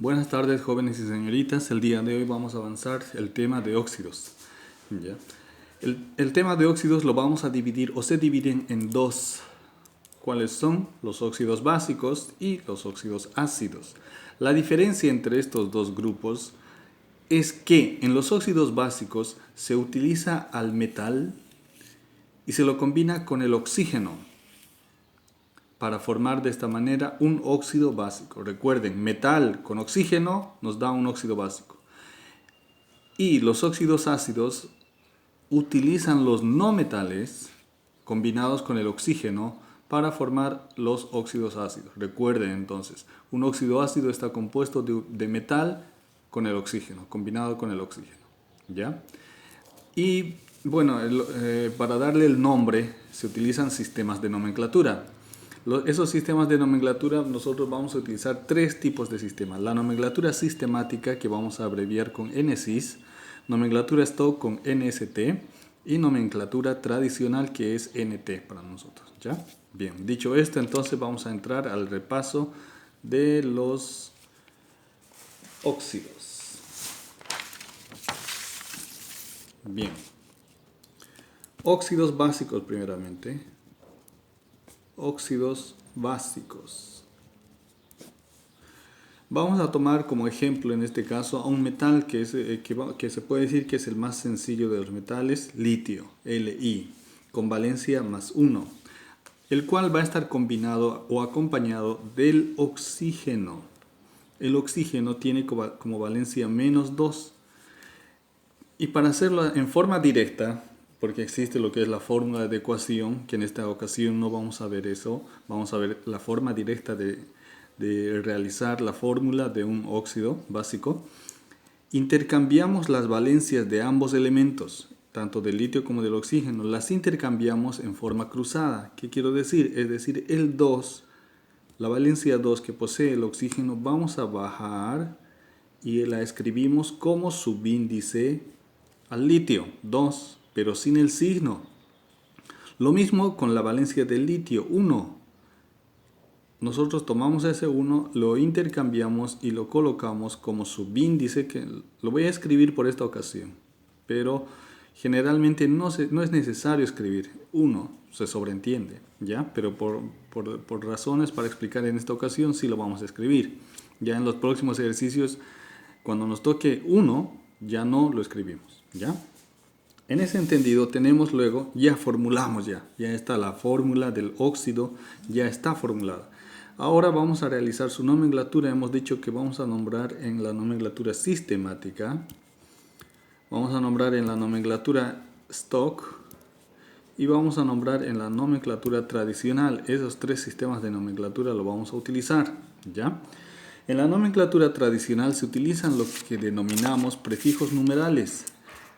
Buenas tardes, jóvenes y señoritas. El día de hoy vamos a avanzar el tema de óxidos. ¿Ya? El tema de óxidos lo vamos a dividir o se dividen en dos. ¿Cuáles son? Los óxidos básicos y los óxidos ácidos. La diferencia entre estos dos grupos es que en los óxidos básicos se utiliza al metal y se lo combina con el oxígeno para formar de esta manera un óxido básico. Recuerden, metal con oxígeno nos da un óxido básico. Y los óxidos ácidos utilizan los no metales combinados con el oxígeno para formar los óxidos ácidos. Recuerden entonces, un óxido ácido está compuesto de metal con el oxígeno, combinado con el oxígeno. ¿Ya? Y bueno, para darle el nombre se utilizan sistemas de nomenclatura. Esos sistemas de nomenclatura nosotros vamos a utilizar tres tipos de sistemas. La nomenclatura sistemática, que vamos a abreviar con NSIS, nomenclatura stock con NST y nomenclatura tradicional, que es NT para nosotros. ¿Ya? Bien, dicho esto, entonces vamos a entrar al repaso de los óxidos. Bien, óxidos básicos primeramente. Óxidos básicos. Vamos a tomar como ejemplo en este caso a un metal que se puede decir que es el más sencillo de los metales, litio, Li, con valencia +1, el cual va a estar combinado o acompañado del oxígeno. El oxígeno tiene como valencia -2. Y para hacerlo en forma directa, porque existe lo que es la fórmula de ecuación, que en esta ocasión no vamos a ver eso, vamos a ver la forma directa de realizar la fórmula de un óxido básico. Intercambiamos las valencias de ambos elementos, tanto del litio como del oxígeno, las intercambiamos en forma cruzada. ¿Qué quiero decir? Es decir, el 2, la valencia 2 que posee el oxígeno, vamos a bajar y la escribimos como subíndice al litio, 2, pero sin el signo. Lo mismo con la valencia del litio, 1. Nosotros tomamos ese 1, lo intercambiamos y lo colocamos como subíndice, que lo voy a escribir por esta ocasión, pero generalmente no es necesario escribir 1, se sobreentiende, ¿ya? Pero por razones para explicar en esta ocasión sí lo vamos a escribir. Ya en los próximos ejercicios, cuando nos toque 1, ya no lo escribimos, ¿ya? En ese entendido tenemos luego, ya formulamos ya está la fórmula del óxido, ya está formulada. Ahora vamos a realizar su nomenclatura. Hemos dicho que vamos a nombrar en la nomenclatura sistemática, vamos a nombrar en la nomenclatura stock y vamos a nombrar en la nomenclatura tradicional. Esos tres sistemas de nomenclatura lo vamos a utilizar, ¿ya? En la nomenclatura tradicional se utilizan lo que denominamos prefijos numerales,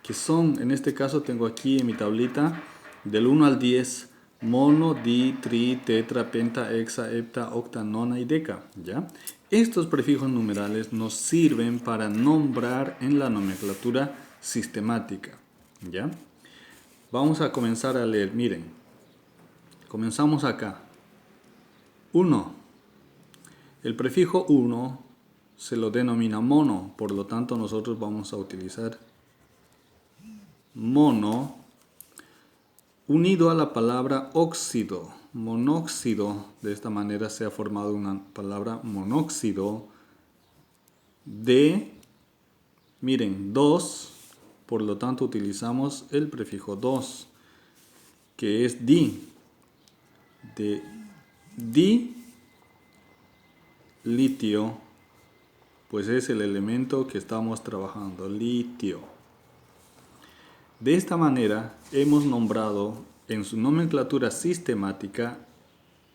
que son, en este caso tengo aquí en mi tablita, del 1 al 10, mono, di, tri, tetra, penta, hexa, hepta, octa, nona y deca, ¿ya? Estos prefijos numerales nos sirven para nombrar en la nomenclatura sistemática, ¿ya? Vamos a comenzar a leer, miren, comenzamos acá. 1. El prefijo 1 se lo denomina mono, por lo tanto nosotros vamos a utilizar mono unido a la palabra óxido, monóxido. De esta manera se ha formado una palabra monóxido de, miren, 2, por lo tanto utilizamos el prefijo 2, que es di, de di litio, pues es el elemento que estamos trabajando, litio. De esta manera hemos nombrado en su nomenclatura sistemática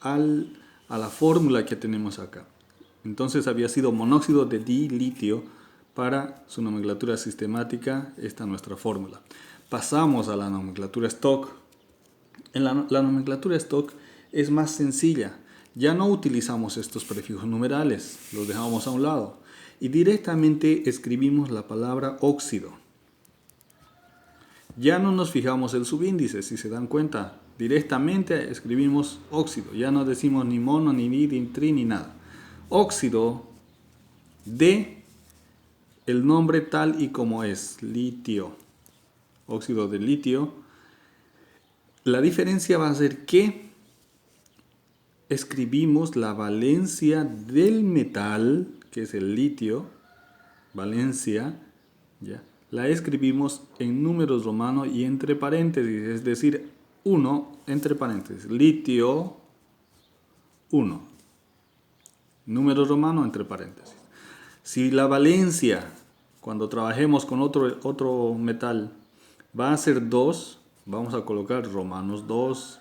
a la fórmula que tenemos acá. Entonces había sido monóxido de dilitio para su nomenclatura sistemática, esta nuestra fórmula. Pasamos a la nomenclatura stock. En la nomenclatura stock es más sencilla. Ya no utilizamos estos prefijos numerales, los dejamos a un lado y directamente escribimos la palabra óxido. Ya no nos fijamos el subíndice, si se dan cuenta, directamente escribimos óxido, ya no decimos ni mono, ni di, ni tri, ni nada. Óxido de el nombre tal y como es, litio, óxido de litio. La diferencia va a ser que escribimos la valencia del metal, que es el litio, valencia, ¿ya? La escribimos en números romanos y entre paréntesis, es decir, 1 entre paréntesis, litio 1, número romano entre paréntesis. Si la valencia, cuando trabajemos con otro metal, va a ser 2, vamos a colocar romanos 2.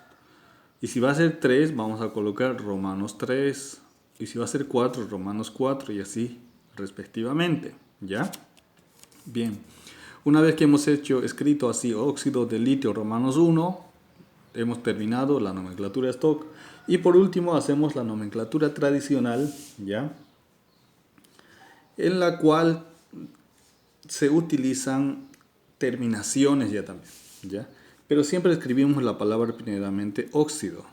Y si va a ser 3, vamos a colocar romanos 3. Y si va a ser 4, romanos 4 y así respectivamente. ¿Ya? Bien. Una vez que hemos escrito así óxido de litio romanos 1, hemos terminado la nomenclatura stock. Y por último hacemos la nomenclatura tradicional, ¿ya? En la cual se utilizan terminaciones ya también, ¿ya? Pero siempre escribimos la palabra primeramente óxido.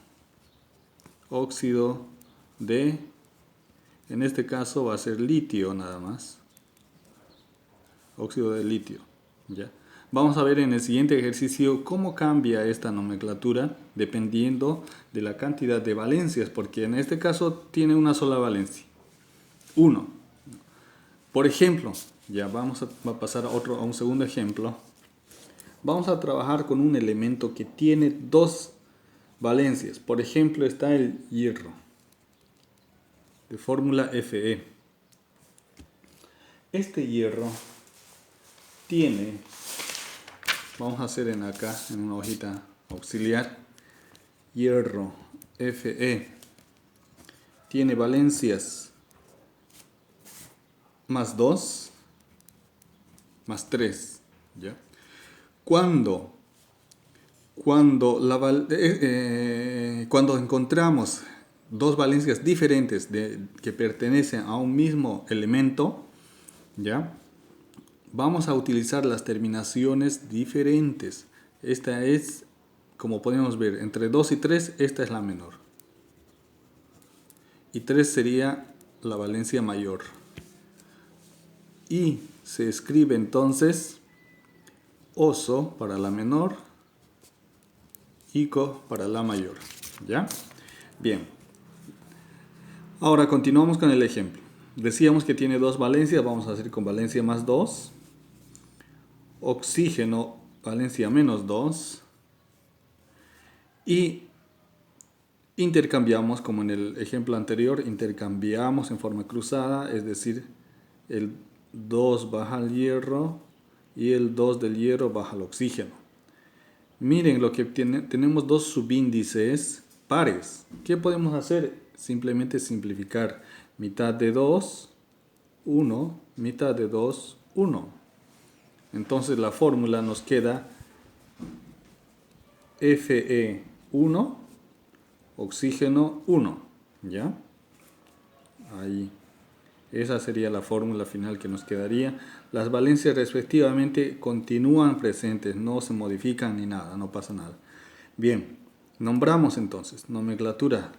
Óxido de, en este caso va a ser litio nada más. Óxido de litio, ¿ya? Vamos a ver en el siguiente ejercicio cómo cambia esta nomenclatura dependiendo de la cantidad de valencias, porque en este caso tiene una sola valencia, 1. Por ejemplo, ya vamos a pasar a un segundo ejemplo. Vamos a trabajar con un elemento que tiene 2 valencias. Por ejemplo, está el hierro, de fórmula Fe. Este hierro tiene, vamos a hacer acá en una hojita auxiliar, hierro Fe tiene valencias más 2 más 3, ¿ya? Cuando encontramos 2 valencias diferentes que pertenecen a un mismo elemento, ¿ya? Vamos a utilizar las terminaciones diferentes. Esta es, como podemos ver, entre 2 y 3, esta es la menor. Y 3 sería la valencia mayor. Y se escribe entonces oso para la menor, ico para la mayor. ¿Ya? Bien. Ahora continuamos con el ejemplo. Decíamos que tiene 2 valencias, vamos a hacer con valencia más 2. Oxígeno, valencia menos 2. Y intercambiamos, como en el ejemplo anterior, intercambiamos en forma cruzada, es decir, el 2 baja al hierro y el 2 del hierro baja al oxígeno. Miren lo que tenemos 2 subíndices pares. ¿Qué podemos hacer? Simplemente simplificar. Mitad de 2, 1, mitad de 2, 1. Entonces la fórmula nos queda Fe1, oxígeno 1. ¿Ya? Ahí. Esa sería la fórmula final que nos quedaría. Las valencias respectivamente continúan presentes, no se modifican ni nada, no pasa nada. Bien, nombramos entonces nomenclatura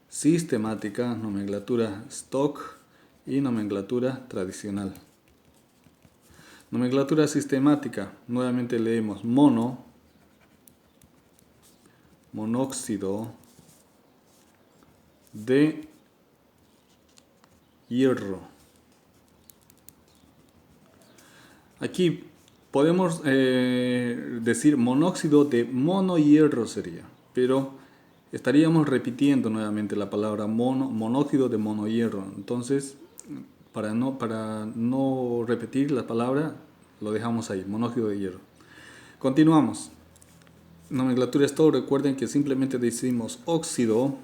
sistemática, nomenclatura stock y nomenclatura tradicional. Nomenclatura sistemática, nuevamente leemos monóxido de hierro. Aquí podemos decir monóxido de monohierro sería, pero estaríamos repitiendo nuevamente la palabra monóxido de monohierro. Entonces, para no repetir la palabra, lo dejamos ahí, monóxido de hierro. Continuamos. Nomenclatura stock, recuerden que simplemente decimos óxido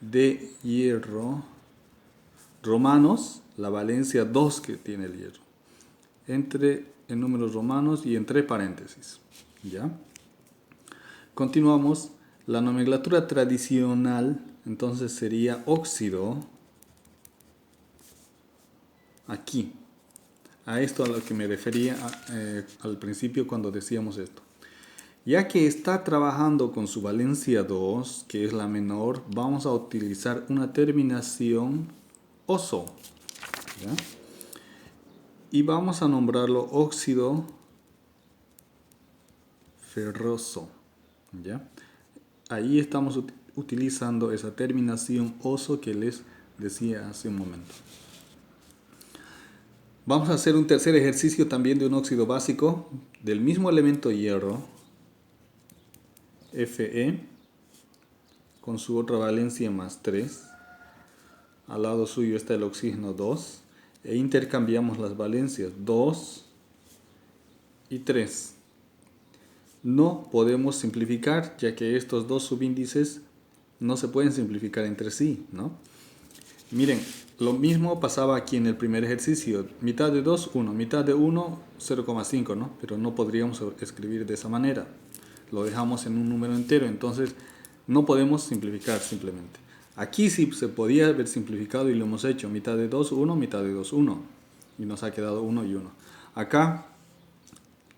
de hierro, romanos, la valencia 2 que tiene el hierro, en números romanos y entre paréntesis. ¿Ya? Continuamos. La nomenclatura tradicional entonces sería óxido, aquí, a esto a lo que me refería al principio cuando decíamos esto. Ya que está trabajando con su valencia 2, que es la menor, vamos a utilizar una terminación oso. ¿ya? Y vamos a nombrarlo óxido ferroso, ¿ya? Ahí estamos utilizando esa terminación oso que les decía hace un momento. Vamos a hacer un tercer ejercicio también de un óxido básico del mismo elemento hierro, Fe, con su otra valencia más 3. Al lado suyo está el oxígeno 2. E intercambiamos las valencias 2 y 3. No podemos simplificar, ya que estos dos subíndices no se pueden simplificar entre sí, ¿no? Miren, lo mismo pasaba aquí en el primer ejercicio. Mitad de 2, 1. Mitad de 1, 0,5, ¿no? Pero no podríamos escribir de esa manera. Lo dejamos en un número entero, entonces no podemos simplificar simplemente. Aquí sí se podía haber simplificado y lo hemos hecho. Mitad de 2, 1, mitad de 2, 1. Y nos ha quedado 1 y 1. Acá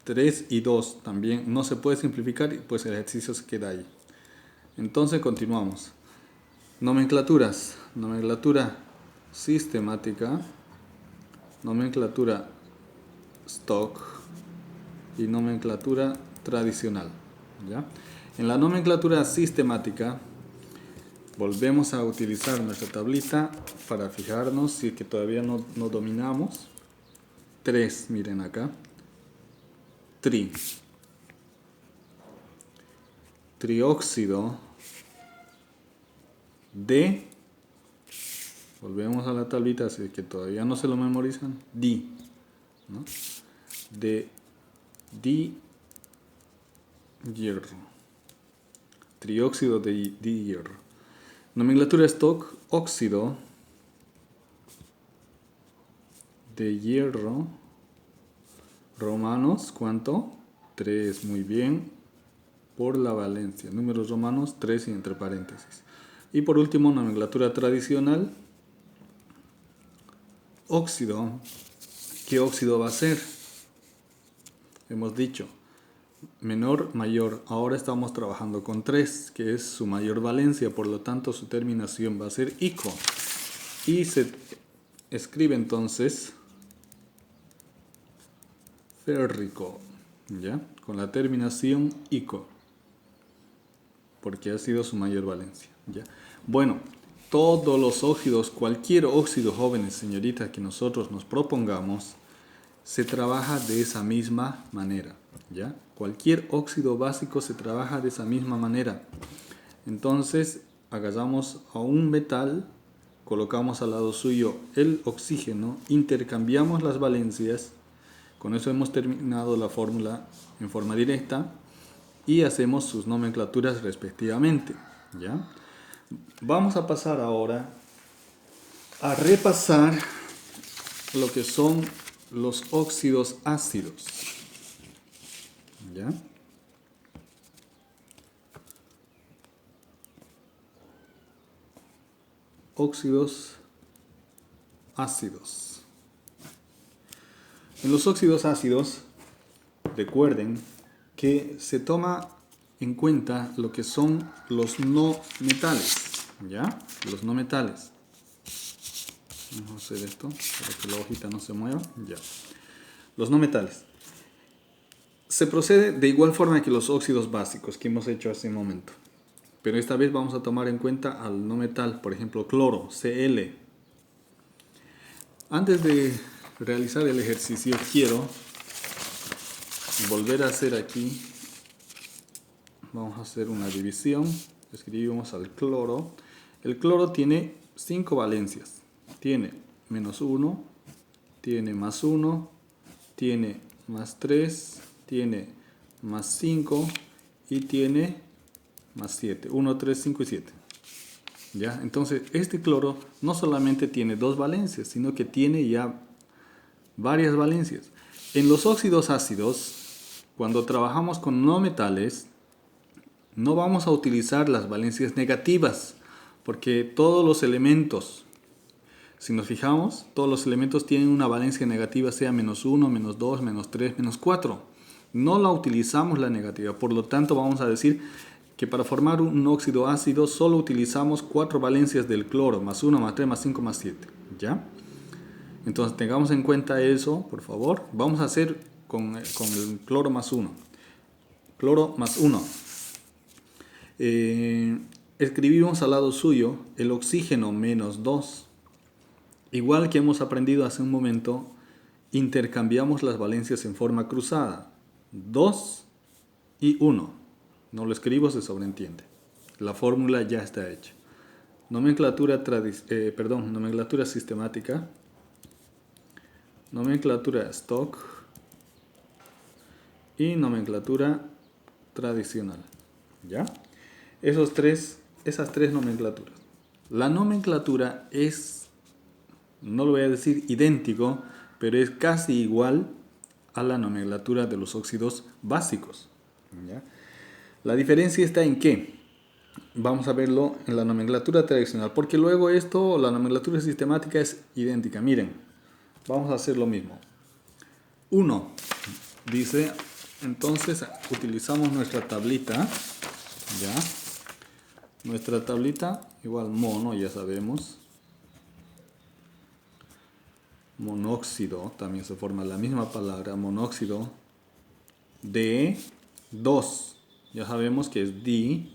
3 y 2 también no se puede simplificar, pues el ejercicio se queda ahí. Entonces continuamos. Nomenclaturas. Nomenclatura sistemática, nomenclatura stock y nomenclatura tradicional, ¿ya? En la nomenclatura sistemática volvemos a utilizar nuestra tablita para fijarnos si es que todavía no dominamos. 3, miren acá. Trióxido de, volvemos a la tablita, así que todavía no se lo memorizan, ¿no? De hierro, trióxido de hierro. Nomenclatura stock, óxido de hierro, romanos, ¿cuánto? 3, muy bien, por la valencia, números romanos 3 y entre paréntesis. Y por último, nomenclatura tradicional, óxido. ¿Qué óxido va a ser? Hemos dicho menor, mayor. Ahora estamos trabajando con 3, que es su mayor valencia, por lo tanto su terminación va a ser ico. Y se escribe entonces férrico, ¿ya? Con la terminación ico, porque ha sido su mayor valencia, ¿ya? Bueno, todos los óxidos, cualquier óxido, jóvenes, señoritas, que nosotros nos propongamos, se trabaja de esa misma manera, ¿ya? Cualquier óxido básico se trabaja de esa misma manera. Entonces, agarramos a un metal, colocamos al lado suyo el oxígeno, intercambiamos las valencias, con eso hemos terminado la fórmula en forma directa y hacemos sus nomenclaturas respectivamente, ¿ya? Vamos a pasar ahora a repasar lo que son los óxidos ácidos, ¿ya? Óxidos ácidos. En los óxidos ácidos, recuerden que se toma en cuenta lo que son los no metales, ¿ya? Los no metales. Vamos a hacer esto para que la hojita no se mueva, ya. Los no metales. Se procede de igual forma que los óxidos básicos que hemos hecho hace un momento, pero esta vez vamos a tomar en cuenta al no metal, por ejemplo cloro, Cl. Antes de realizar el ejercicio quiero volver a hacer aquí, vamos a hacer una división, escribimos al cloro. El cloro tiene 5 valencias, tiene menos 1, tiene más 1, tiene más 3, tiene más 5 y tiene más 7, 1, 3, 5 y 7. ¿Ya? Entonces este cloro no solamente tiene 2 valencias, sino que tiene ya varias valencias. En los óxidos ácidos, cuando trabajamos con no metales, no vamos a utilizar las valencias negativas, porque todos los elementos, si nos fijamos, todos los elementos tienen una valencia negativa, sea menos 1, menos 2, menos 3, menos 4. No la utilizamos la negativa, por lo tanto vamos a decir que para formar un óxido ácido solo utilizamos 4 valencias del cloro, más 1, más 3, más 5, más 7, ¿ya? Entonces tengamos en cuenta eso, por favor. Vamos a hacer con el cloro más 1. Cloro más 1. Escribimos al lado suyo el oxígeno menos 2. Igual que hemos aprendido hace un momento, intercambiamos las valencias en forma cruzada. 2 y 1. No lo escribo, se sobreentiende. La fórmula ya está hecha. Nomenclatura sistemática. Nomenclatura stock. Y nomenclatura tradicional. ¿Ya? Esas tres nomenclaturas. La nomenclatura es, no lo voy a decir idéntico, pero es casi igual a la nomenclatura de los óxidos básicos. ¿Ya? La diferencia está en qué. Vamos a verlo en la nomenclatura tradicional, porque luego la nomenclatura sistemática es idéntica. Miren, vamos a hacer lo mismo. 1 dice, entonces utilizamos nuestra tablita, ¿ya? Nuestra tablita, igual mono, ya sabemos. Monóxido, también se forma la misma palabra, monóxido de 2. Ya sabemos que es dicloro.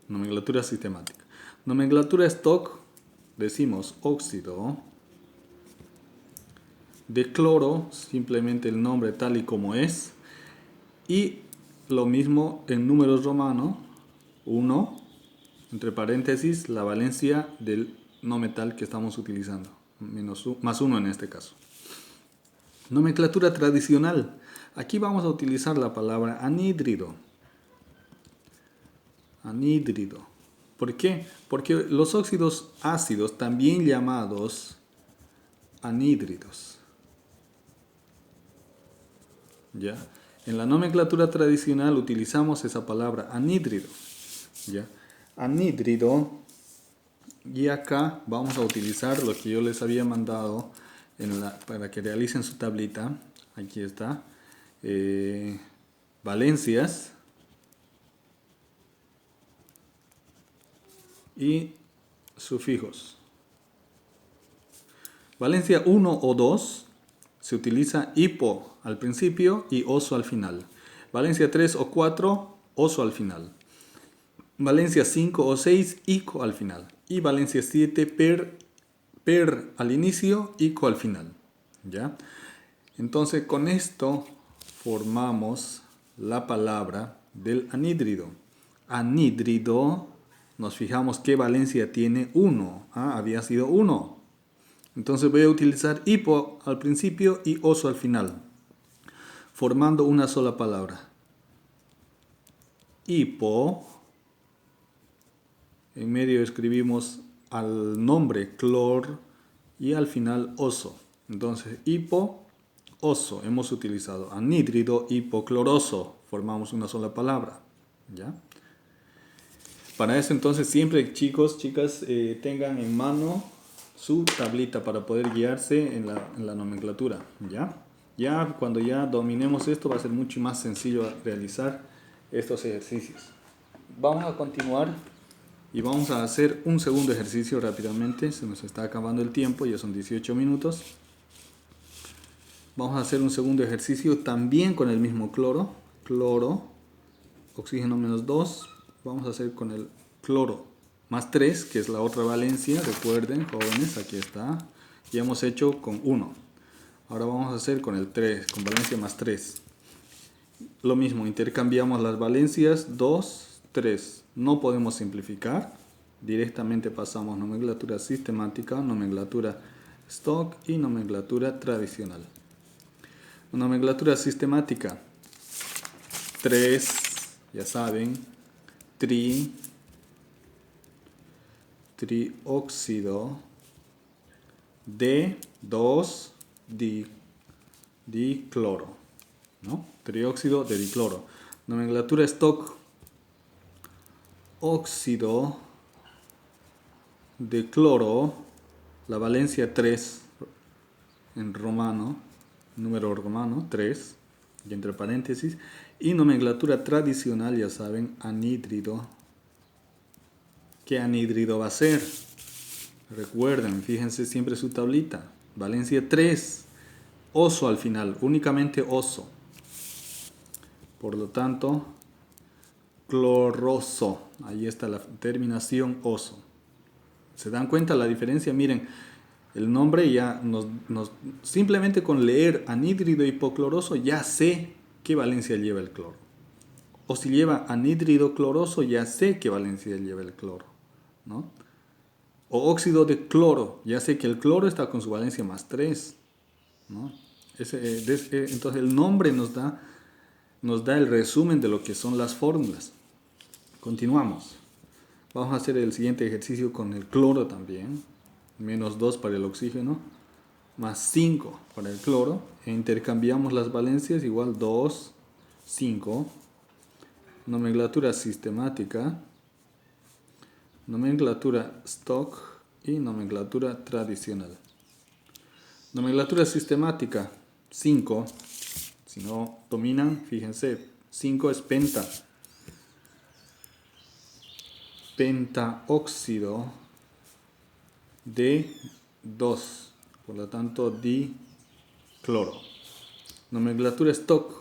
Nomenclatura sistemática. Nomenclatura stock, decimos óxido de cloro, simplemente el nombre tal y como es. Y lo mismo en números romanos, 1, entre paréntesis, la valencia del no metal que estamos utilizando, más 1 en este caso. Nomenclatura tradicional. Aquí vamos a utilizar la palabra anhídrido. Anhídrido. ¿Por qué? Porque los óxidos ácidos, también llamados anhídridos, ¿ya? En la nomenclatura tradicional utilizamos esa palabra anhídrido, ¿ya? Anhídrido. Y acá vamos a utilizar lo que yo les había mandado para que realicen su tablita. Aquí está. Valencias y sufijos. Valencia 1 o 2 se utiliza hipo al principio y oso al final. Valencia 3 o 4, oso al final. Valencia 5 o 6, ico al final. Y valencia 7, per al inicio, ico al final. ¿Ya? Entonces con esto formamos la palabra del anhídrido. Anhídrido, nos fijamos que valencia tiene 1. Había sido 1. Entonces voy a utilizar hipo al principio y oso al final, formando una sola palabra. Hipo. En medio escribimos al nombre clor y al final oso. Entonces, hipo, oso, hemos utilizado anhídrido hipocloroso. Formamos una sola palabra. ¿Ya? Para eso entonces siempre, chicos, chicas, tengan en mano su tablita para poder guiarse en la nomenclatura. ¿Ya? Cuando ya dominemos esto va a ser mucho más sencillo realizar estos ejercicios. Vamos a continuar. Y vamos a hacer un segundo ejercicio rápidamente. Se nos está acabando el tiempo, ya son 18 minutos. Vamos a hacer un segundo ejercicio también con el mismo cloro. Cloro, oxígeno menos 2. Vamos a hacer con el cloro más 3, que es la otra valencia. Recuerden, jóvenes, aquí está. Ya hemos hecho con 1. Ahora vamos a hacer con el 3, con valencia más 3. Lo mismo, intercambiamos las valencias 2, 3. No podemos simplificar. Directamente pasamos nomenclatura sistemática, nomenclatura stock y nomenclatura tradicional. Nomenclatura sistemática. 3, ya saben, trióxido de 2 dicloro, ¿no? Trióxido de dicloro. Nomenclatura stock. Óxido de cloro, la valencia 3 en romano, número romano 3, y entre paréntesis, y nomenclatura tradicional, ya saben, anhídrido. ¿Qué anhídrido va a ser? Recuerden, fíjense siempre su tablita. Valencia 3. Oso al final, únicamente oso. Por lo tanto, cloroso. Ahí está la terminación oso. ¿Se dan cuenta la diferencia? Miren, el nombre ya simplemente con leer anhídrido hipocloroso ya sé qué valencia lleva el cloro. O si lleva anhídrido cloroso ya sé qué valencia lleva el cloro, ¿no? O óxido de cloro, ya sé que el cloro está con su valencia más 3, ¿no? Entonces el nombre nos da el resumen de lo que son las fórmulas. Continuamos. Vamos a hacer el siguiente ejercicio con el cloro también. -2 para el oxígeno, más 5 para el cloro. E intercambiamos las valencias, igual 2, 5. Nomenclatura sistemática, nomenclatura stock y nomenclatura tradicional. Nomenclatura sistemática, 5. Si no dominan, fíjense, 5 es penta. Pentaóxido de 2, por lo tanto dicloro. Nomenclatura stock,